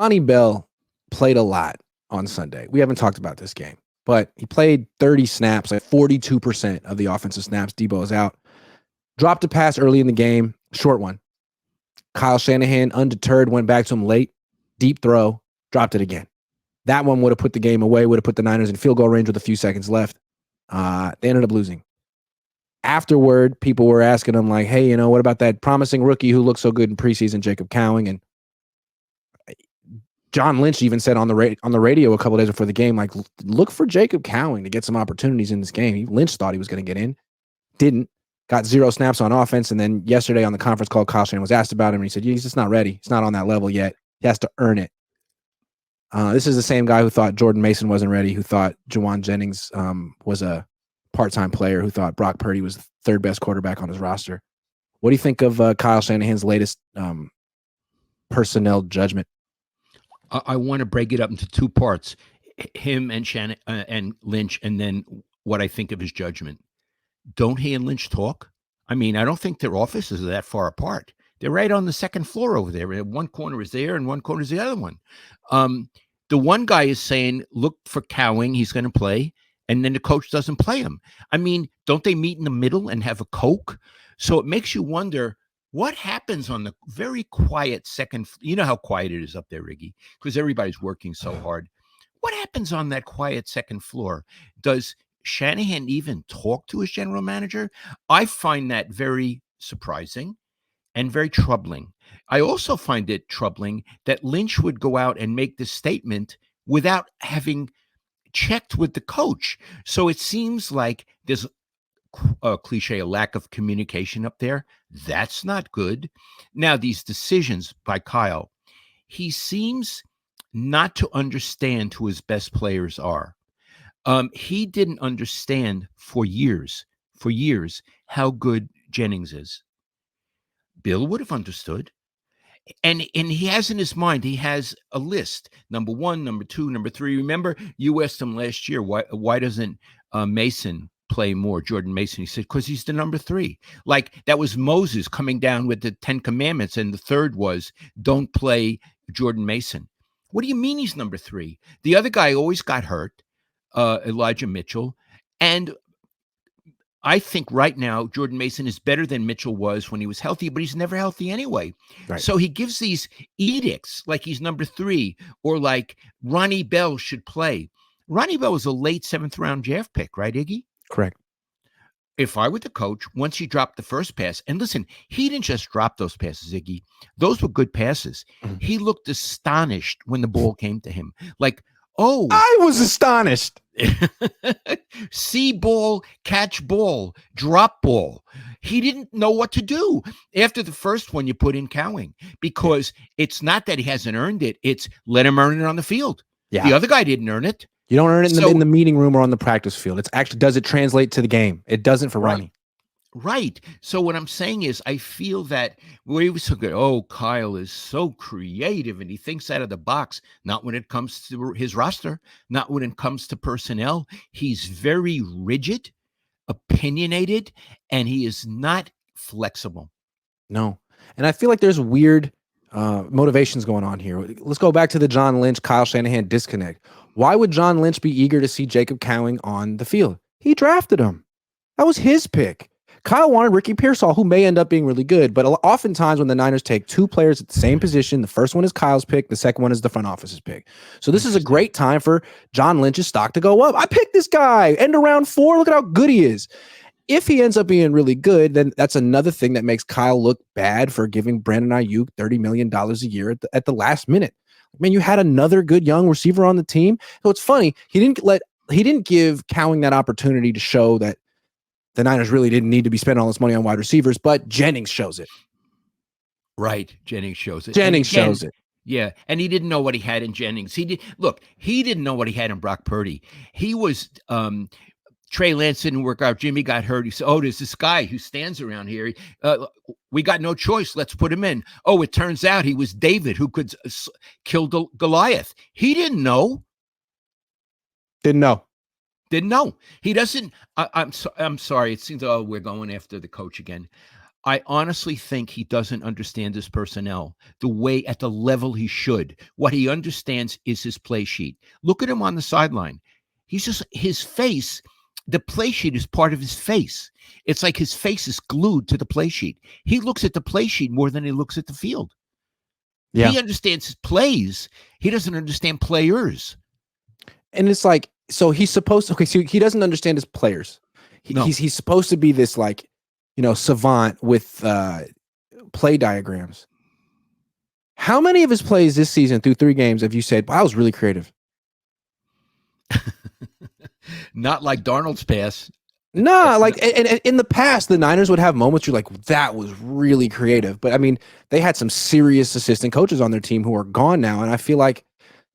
Lonnie Bell played a lot on Sunday. We haven't talked about this game, but he played 30 snaps, like 42% of the offensive snaps. Debo is out. Dropped a pass early in the game, short one. Kyle Shanahan, undeterred, went back to him late. Deep throw, dropped it again. That one would have put the game away, would have put the Niners in field goal range with a few seconds left. They ended up losing. Afterward, people were asking him, like, hey, what about that promising rookie who looked so good in preseason, Jacob Cowing? And John Lynch even said on the radio a couple days before the game, like, look for Jacob Cowing to get some opportunities in this game. Lynch thought he was going to get in, didn't, got 0 snaps on offense. And then yesterday on the conference call, Kyle Shanahan was asked about him, and he said, he's just not ready. He's not on that level yet. He has to earn it. This is the same guy who thought Jordan Mason wasn't ready, who thought Juwan Jennings was a part-time player, who thought Brock Purdy was the third best quarterback on his roster. What do you think of Kyle Shanahan's latest personnel judgment? I want to break it up into 2 parts: him and and Lynch, and then what I think of his judgment. Don't he and Lynch talk? I mean, I don't think their offices are that far apart. They're right on the second floor over there. One corner is there, and one corner is the other one. The one guy is saying, "Look for Cowing; he's going to play," and then the coach doesn't play him. I mean, don't they meet in the middle and have a Coke? So it makes you wonder. What happens on the very quiet second? You know how quiet it is up there, Riggy, because everybody's working so hard. What happens on that quiet second floor? Does Shanahan even talk to his general manager? I find that very surprising and very troubling. I also find it troubling that Lynch would go out and make this statement without having checked with the coach. So it seems like there's a cliche, a lack of communication up there. That's not good. Now, these decisions by Kyle, he seems not to understand who his best players are. He didn't understand for years how good Jennings is. Bill would have understood. And he has in his mind, he has a list. Number 1, number 2, number 3. Remember, you asked him last year, why doesn't Mason play more, Jordan Mason? He said, because he's the number 3. Like, that was Moses coming down with the 10 commandments, and the third was, don't play Jordan Mason. What do you mean he's number 3? The other guy always got hurt, Elijah Mitchell. And I think right now, Jordan Mason is better than Mitchell was when he was healthy, but he's never healthy anyway. Right. So he gives these edicts like he's number 3, or like Ronnie Bell should play. Ronnie Bell was a late 7th round draft pick, right, Iggy? Correct. If I were the coach, once he dropped the first pass, and listen, he didn't just drop those passes, Iggy. Those were good passes. Mm-hmm. He looked astonished when the ball came to him. Like, oh. I was astonished. See ball, catch ball, drop ball. He didn't know what to do. After the first one, you put in Cowing, because it's not that he hasn't earned it. It's let him earn it on the field. Yeah. The other guy didn't earn it. You don't earn it in the meeting room or on the practice field. It's actually, does it translate to the game? It doesn't for Ronnie. Right. So what I'm saying is, I feel that we was so good. Oh, Kyle is so creative and he thinks out of the box. Not when it comes to his roster, not when it comes to personnel. He's very rigid, opinionated, and he is not flexible. No. And I feel like there's weird motivations going on here. Let's go back to the John Lynch, Kyle Shanahan disconnect. Why would John Lynch be eager to see Jacob Cowing on the field? He drafted him. That was his pick. Kyle wanted Ricky Pearsall, who may end up being really good, but oftentimes when the Niners take 2 players at the same position, the first one is Kyle's pick, the second one is the front office's pick. So this is a great time for John Lynch's stock to go up. I picked this guy, end of round 4, look at how good he is. If he ends up being really good, then that's another thing that makes Kyle look bad for giving Brandon Ayuk $30 million a year at the last minute. Man, you had another good young receiver on the team. So it's funny, he didn't give Cowing that opportunity to show that the Niners really didn't need to be spending all this money on wide receivers, but Jennings shows it. Right. Jennings shows it. Shows it. Yeah. And he didn't know what he had in Jennings. He didn't know what he had in Brock Purdy. He was Trey Lance didn't work out. Jimmy got hurt. He said, oh, there's this guy who stands around here. We got no choice. Let's put him in. Oh, it turns out he was David who could kill Goliath. He didn't know. Didn't know. He doesn't. I'm sorry. It seems, we're going after the coach again. I honestly think he doesn't understand his personnel the way at the level he should. What he understands is his play sheet. Look at him on the sideline. He's just his face. The play sheet is part of his face. It's like his face is glued to the play sheet. He looks at the play sheet more than he looks at the field. Yeah. He understands his plays. He doesn't understand players. And it's like, so he's supposed to, okay, so he doesn't understand his players. No. He's supposed to be this, like, savant with play diagrams. How many of his plays this season through 3 games have you said, wow, that was really creative? Not like Darnold's pass. No, like, and in the past, the Niners would have moments you're like, that was really creative. But I mean, they had some serious assistant coaches on their team who are gone now. And I feel like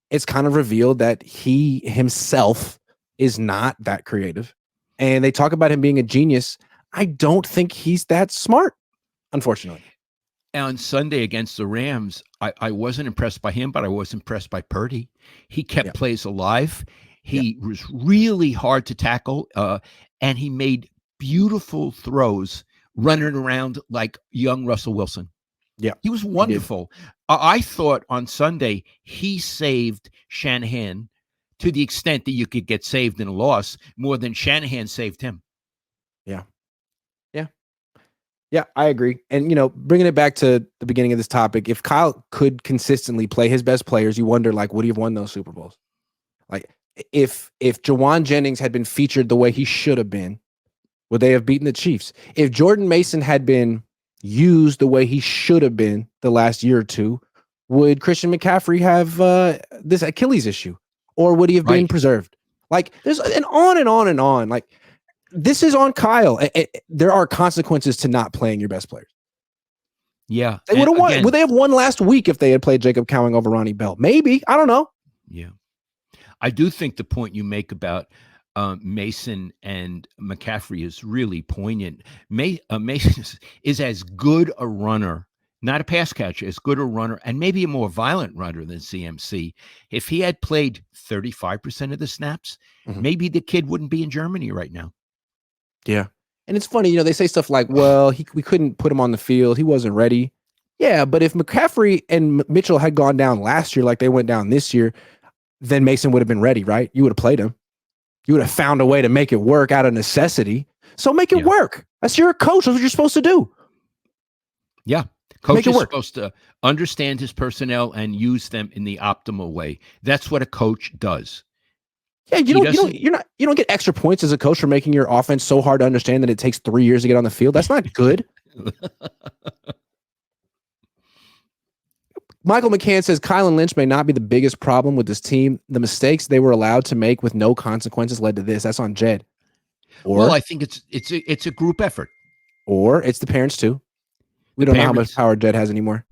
it's kind of revealed that he himself is not that creative. And they talk about him being a genius. I don't think he's that smart, unfortunately. On Sunday against the Rams, I wasn't impressed by him, but I was impressed by Purdy. He kept plays alive. He was really hard to tackle, and he made beautiful throws running around like young Russell Wilson. Yeah, he was wonderful. I thought on Sunday he saved Shanahan to the extent that you could get saved in a loss more than Shanahan saved him. Yeah, I agree. And, bringing it back to the beginning of this topic, if Kyle could consistently play his best players, you wonder, like, would he have won those Super Bowls? Like, if Jawan Jennings had been featured the way he should have been, would they have beaten the Chiefs? If Jordan Mason had been used the way he should have been the last year or two, would Christian McCaffrey have this Achilles issue? Or would he have been preserved? Like, there's an on and on and on. Like, this is on Kyle. There are consequences to not playing your best players. Yeah. They would have won. Would they have won last week if they had played Jacob Cowing over Ronnie Bell? Maybe. I don't know. Yeah. I do think the point you make about Mason and McCaffrey is really poignant. Mason is as good a runner, not a pass catcher, as good a runner, and maybe a more violent runner than CMC. If he had played 35% of the snaps, maybe the kid wouldn't be in Germany right now. Yeah. And it's funny, they say stuff like, well, we couldn't put him on the field. He wasn't ready. Yeah, but if McCaffrey and Mitchell had gone down last year like they went down this year, then Mason would have been ready, right? You would have played him. You would have found a way to make it work out of necessity. So make it work. You're a coach. That's what you're supposed to do. Yeah. Coach is supposed to understand his personnel and use them in the optimal way. That's what a coach does. Yeah, you don't get extra points as a coach for making your offense so hard to understand that it takes 3 years to get on the field. That's not good. Michael McCann says Kyle and Lynch may not be the biggest problem with this team. The mistakes they were allowed to make with no consequences led to this. That's on Jed. Well, I think it's a group effort. Or it's the parents too. We don't know how much power Jed has anymore.